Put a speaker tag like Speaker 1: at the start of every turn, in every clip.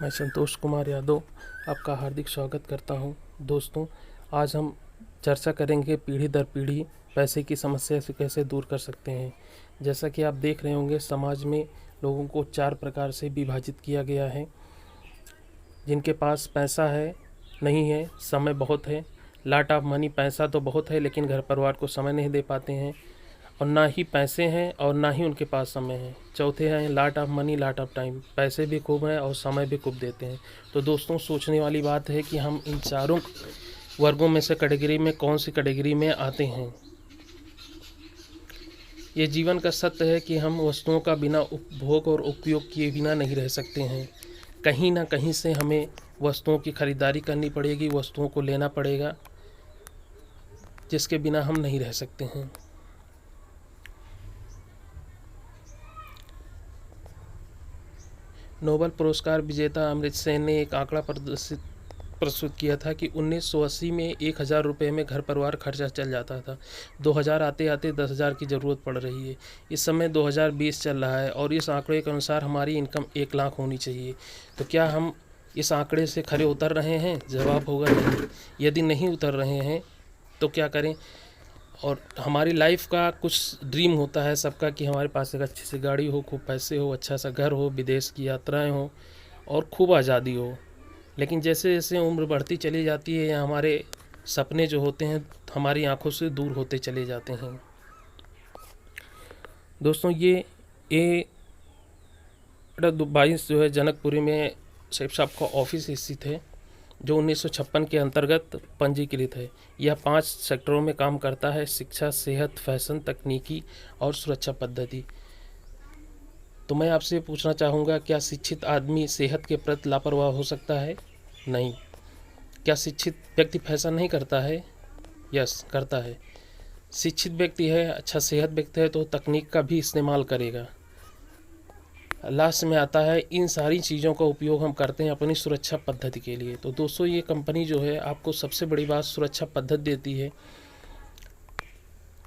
Speaker 1: मैं संतोष कुमार यादव आपका हार्दिक स्वागत करता हूं। दोस्तों, आज हम चर्चा करेंगे पीढ़ी दर पीढ़ी पैसे की समस्या से कैसे दूर कर सकते हैं। जैसा कि आप देख रहे होंगे, समाज में लोगों को 4 प्रकार से विभाजित किया गया है। जिनके पास पैसा है, नहीं है, समय बहुत है, लॉट ऑफ मनी, पैसा तो बहुत है लेकिन घर परिवार को समय नहीं दे पाते हैं, और ना ही पैसे हैं और ना ही उनके पास समय है। चौथे हैं lot of money lot of time, पैसे भी खूब हैं और समय भी खूब देते हैं। तो दोस्तों, सोचने वाली बात है कि हम इन चारों वर्गों में से कैटेगरी में कौन सी कैटेगरी में आते हैं। ये जीवन का सत्य है कि हम वस्तुओं का बिना उपभोग और उपयोग किए बिना नहीं रह सकते हैं। कहीं ना कहीं से हमें वस्तुओं की खरीदारी करनी पड़ेगी, वस्तुओं को लेना पड़ेगा, जिसके बिना हम नहीं रह सकते हैं। नोबेल पुरस्कार विजेता अमर्त्य सेन ने एक आंकड़ा प्रस्तुत किया था कि 1980 में 1000 रुपये में घर परिवार खर्चा चल जाता था। 2000 आते आते 10,000 की ज़रूरत पड़ रही है। इस समय 2020 चल रहा है और इस आंकड़े के अनुसार हमारी इनकम 1 लाख होनी चाहिए। तो क्या हम इस आंकड़े से खरे उतर रहे हैं? जवाब होगा नहीं। यदि नहीं उतर रहे हैं तो क्या करें? और हमारी लाइफ का कुछ ड्रीम होता है सबका कि हमारे पास एक अच्छी सी गाड़ी हो, खूब पैसे हो, अच्छा सा घर हो, विदेश की यात्राएं हो और खूब आज़ादी हो। लेकिन जैसे जैसे उम्र बढ़ती चली जाती है या हमारे सपने जो होते हैं हमारी आंखों से दूर होते चले जाते हैं। दोस्तों, ये 22 जो है जनकपुरी में शेख साहब का ऑफिस स्थित है, जो 1956 के अंतर्गत पंजीकृत है। यह 5 सेक्टरों में काम करता है: शिक्षा, सेहत, फैशन, तकनीकी और सुरक्षा पद्धति। तो मैं आपसे पूछना चाहूँगा, क्या शिक्षित आदमी सेहत के प्रति लापरवाह हो सकता है? नहीं। क्या शिक्षित व्यक्ति फैशन नहीं करता है? यस, करता है। शिक्षित व्यक्ति है, अच्छा सेहत व्यक्ति है तो तकनीक का भी इस्तेमाल करेगा। लास्ट में आता है इन सारी चीज़ों का उपयोग हम करते हैं अपनी सुरक्षा पद्धति के लिए। तो दोस्तों, ये कंपनी जो है आपको सबसे बड़ी बात सुरक्षा पद्धति देती है।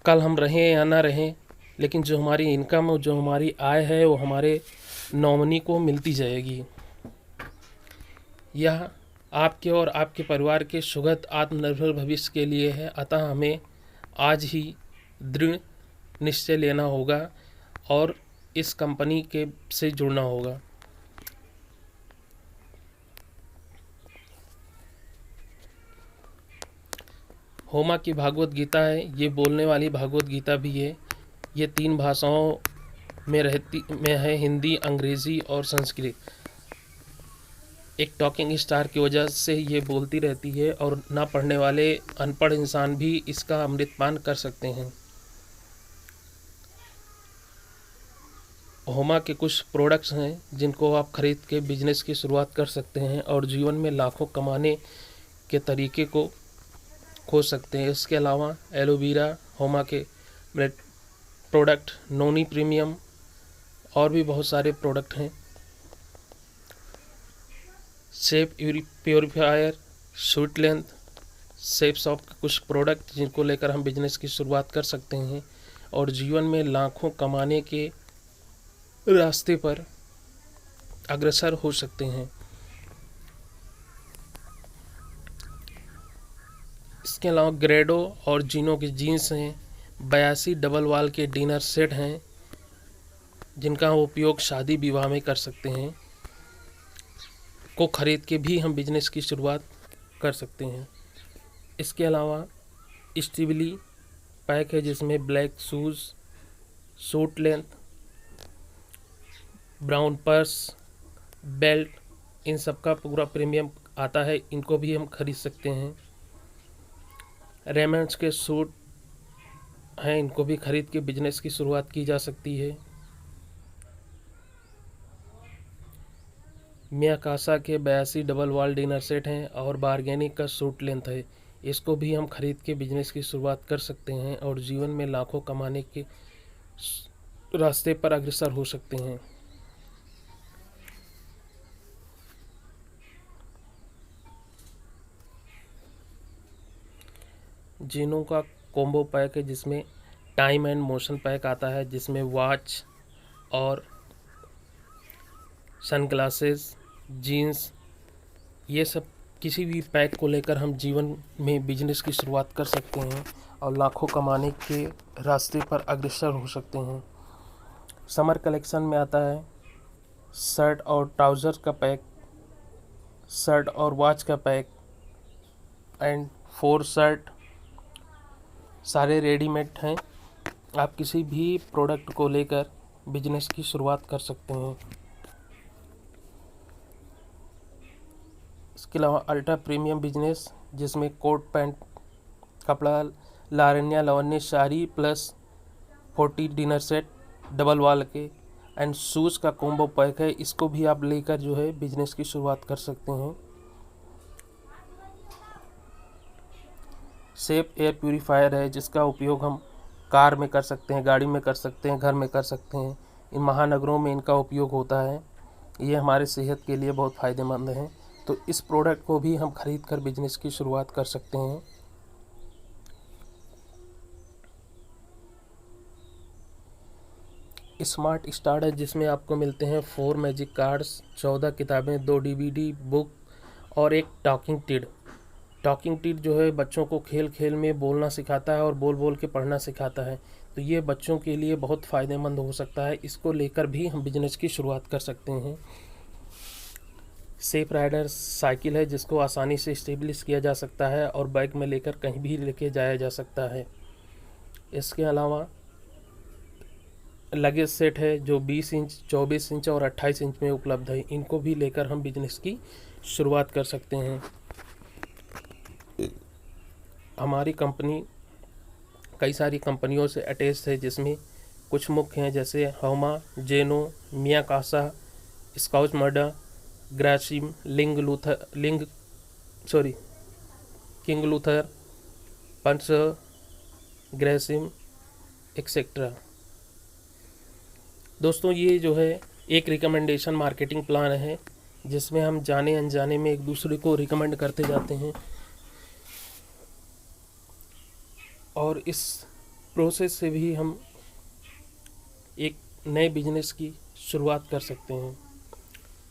Speaker 1: कल हम रहें या ना रहें, लेकिन जो हमारी इनकम और जो हमारी आय है वो हमारे नॉमिनी को मिलती जाएगी। यह आपके और आपके परिवार के सुखद आत्मनिर्भर भविष्य के लिए है। अतः हमें आज ही दृढ़ निश्चय लेना होगा और इस कंपनी के से जुड़ना होगा। होमा की भागवत गीता है, ये बोलने वाली भागवत गीता भी है। ये 3 भाषाओं में है, हिंदी, अंग्रेज़ी और संस्कृत। एक टॉकिंग स्टार की वजह से ये बोलती रहती है और ना पढ़ने वाले अनपढ़ इंसान भी इसका अमृतपान कर सकते हैं। होमा के कुछ प्रोडक्ट्स हैं जिनको आप खरीद के बिजनेस की शुरुआत कर सकते हैं और जीवन में लाखों कमाने के तरीके को खोज सकते हैं। इसके अलावा एलोवेरा, होमा के प्रोडक्ट, नोनी प्रीमियम और भी बहुत सारे प्रोडक्ट हैं। Safe purifier, sweet length, safe shop के कुछ प्रोडक्ट जिनको लेकर हम बिजनेस की शुरुआत कर सकते हैं और जीवन में लाखों कमाने के रास्ते पर अग्रसर हो सकते हैं। इसके अलावा ग्रेडो और जीनो के जीन्स हैं। 82 डबल वाल के डिनर सेट हैं जिनका उपयोग शादी विवाह में कर सकते हैं, को खरीद के भी हम बिजनेस की शुरुआत कर सकते हैं। इसके अलावा स्टीवली पैक है जिसमें black shoes, suit length, brown purse, belt, इन सब का पूरा प्रीमियम आता है, इनको भी हम खरीद सकते हैं। रेमंड्स के सूट हैं, इनको भी खरीद के बिजनेस की शुरुआत की जा सकती है। मियाकासा के 82 डबल वाल डिनर सेट हैं और बार्गेनिक का सूट लेंथ है, इसको भी हम खरीद के बिजनेस की शुरुआत कर सकते हैं और जीवन में लाखों कमाने के रास्ते पर अग्रसर हो सकते हैं। जीनों का कॉम्बो पैक है जिसमें टाइम एंड मोशन पैक आता है, जिसमें वॉच और सनग्लासेस जीन्स, ये सब किसी भी पैक को लेकर हम जीवन में बिजनेस की शुरुआत कर सकते हैं और लाखों कमाने के रास्ते पर अग्रसर हो सकते हैं। समर कलेक्शन में आता है शर्ट और ट्राउज़र का पैक, शर्ट और वॉच का पैक एंड 4 शर्ट, सारे रेडीमेड हैं। आप किसी भी प्रोडक्ट को लेकर बिजनेस की शुरुआत कर सकते हैं। इसके अलावा अल्ट्रा प्रीमियम बिजनेस, जिसमें कोट पैंट, कपड़ा, लारन्या लवन्य sari plus 40 dinner set double wall के एंड शूज़ का कॉम्बो पैक है। इसको भी आप लेकर जो है बिजनेस की शुरुआत कर सकते हैं। सेफ एयर प्यूरीफायर है, जिसका उपयोग हम कार में कर सकते हैं, गाड़ी में कर सकते हैं, घर में कर सकते हैं। इन महानगरों में इनका उपयोग होता है। ये हमारे सेहत के लिए बहुत फ़ायदेमंद है। तो इस प्रोडक्ट को भी हम खरीद कर बिजनेस की शुरुआत कर सकते हैं। स्मार्ट स्टार्ट है, जिसमें आपको मिलते हैं 4 मैजिक कार्ड्स, 14 किताबें, 2 DVD बुक और एक टॉकिंग टिड। टॉकिंग टिड जो है बच्चों को खेल खेल में बोलना सिखाता है और बोल बोल के पढ़ना सिखाता है। तो ये बच्चों के लिए बहुत फ़ायदेमंद हो सकता है। इसको लेकर भी हम बिजनेस की शुरुआत कर सकते हैं। सेफ राइडर साइकिल है, जिसको आसानी से स्टेबलिश किया जा सकता है और बैग में लेकर कहीं भी लेके जाया जा सकता है। इसके अलावा लगेज सेट है, जो 20 इंच, 24 इंच और 28 इंच में उपलब्ध है। इनको भी लेकर हम बिजनेस की शुरुआत कर सकते हैं। हमारी कंपनी कई सारी कंपनियों से अटैच है, जिसमें कुछ मुख्य हैं, जैसे होमा, जेनो, मियाकासा, स्काउच मर्डा, ग्रासिम, किंग लूथर, पंच, ग्रेसिम एक्सेट्रा। दोस्तों, ये जो है एक रिकमेंडेशन मार्केटिंग प्लान है, जिसमें हम जाने अनजाने में एक दूसरे को रिकमेंड करते जाते हैं और इस प्रोसेस से भी हम एक नए बिजनेस की शुरुआत कर सकते हैं।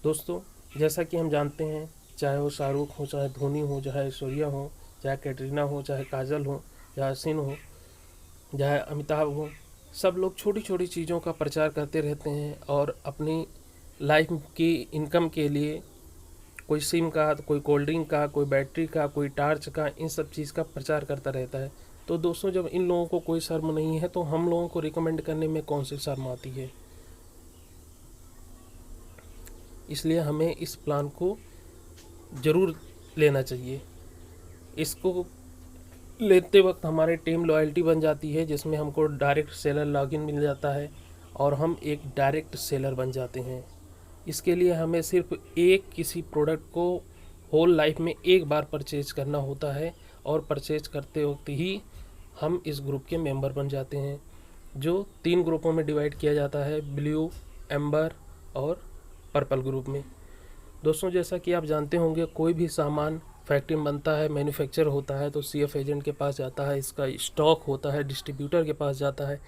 Speaker 1: दोस्तों, जैसा कि हम जानते हैं, चाहे वो शाहरुख हो, चाहे धोनी हो, चाहे ऐश्वर्या हो, चाहे कैटरीना हो, चाहे काजल हो, चाहे हसीन हो, चाहे अमिताभ हो, सब लोग छोटी छोटी चीज़ों का प्रचार करते रहते हैं और अपनी लाइफ की इनकम के लिए कोई सिम का, कोई कोल्ड ड्रिंक का, कोई बैटरी का, कोई टार्च का, इन सब चीज़ का प्रचार करता रहता है। तो दोस्तों, जब इन लोगों को कोई शर्म नहीं है, तो हम लोगों को रिकमेंड करने में कौन सी शर्म आती है। इसलिए हमें इस प्लान को ज़रूर लेना चाहिए। इसको लेते वक्त हमारे टीम लॉयल्टी बन जाती है, जिसमें हमको डायरेक्ट सेलर लॉगिन मिल जाता है और हम एक डायरेक्ट सेलर बन जाते हैं। इसके लिए हमें सिर्फ एक किसी प्रोडक्ट को होल लाइफ में एक बार परचेज करना होता है और परचेज करते वक्त ही हम इस ग्रुप के मेंबर बन जाते हैं, जो 3 ग्रुपों में डिवाइड किया जाता है, ब्लू, एम्बर और पर्पल ग्रुप में। दोस्तों, जैसा कि आप जानते होंगे, कोई भी सामान फैक्ट्री में बनता है, मैन्युफैक्चर होता है, तो CF एजेंट के पास जाता है, इसका स्टॉक होता है, डिस्ट्रीब्यूटर के पास जाता है,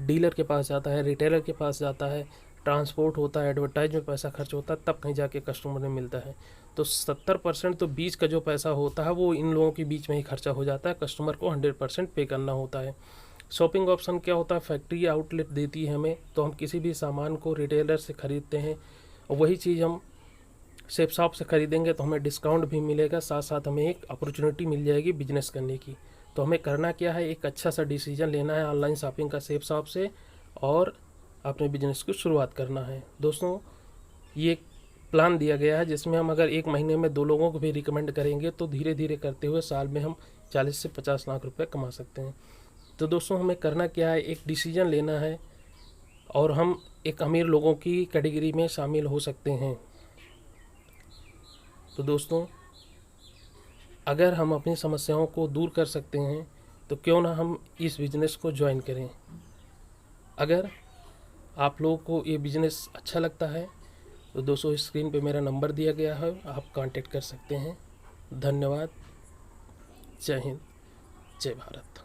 Speaker 1: डीलर के पास जाता है, रिटेलर के पास जाता है, ट्रांसपोर्ट होता है, एडवर्टाइज में पैसा खर्च होता है, तब कहीं जाके कस्टमर में मिलता है। तो 70% तो बीच का जो पैसा होता है वो इन लोगों के बीच में ही खर्चा हो जाता है। कस्टमर को 100% पे करना होता है। शॉपिंग ऑप्शन क्या होता है, फैक्ट्री आउटलेट देती है हमें, तो हम किसी भी सामान को रिटेलर से ख़रीदते हैं और वही चीज़ हम सेफ शॉप से ख़रीदेंगे तो हमें डिस्काउंट भी मिलेगा, साथ साथ हमें एक अपॉर्चुनिटी मिल जाएगी बिजनेस करने की। तो हमें करना क्या है, एक अच्छा सा डिसीजन लेना है ऑनलाइन शॉपिंग का सेफ शॉप से और अपने बिजनेस की शुरुआत करना है। दोस्तों, ये प्लान दिया गया है, जिसमें हम अगर 1 महीने में 2 लोगों को भी रिकमेंड करेंगे तो धीरे धीरे करते हुए साल में हम 40 से 50 लाख रुपए कमा सकते हैं। तो दोस्तों, हमें करना क्या है, एक डिसीजन लेना है और हम एक अमीर लोगों की कैटेगरी में शामिल हो सकते हैं। तो दोस्तों, अगर हम अपनी समस्याओं को दूर कर सकते हैं तो क्यों ना हम इस बिज़नेस को ज्वाइन करें। अगर आप लोगों को ये बिज़नेस अच्छा लगता है तो दोस्तों, स्क्रीन पे मेरा नंबर दिया गया है, आप कांटेक्ट कर सकते हैं। धन्यवाद। जय हिंद, जय भारत।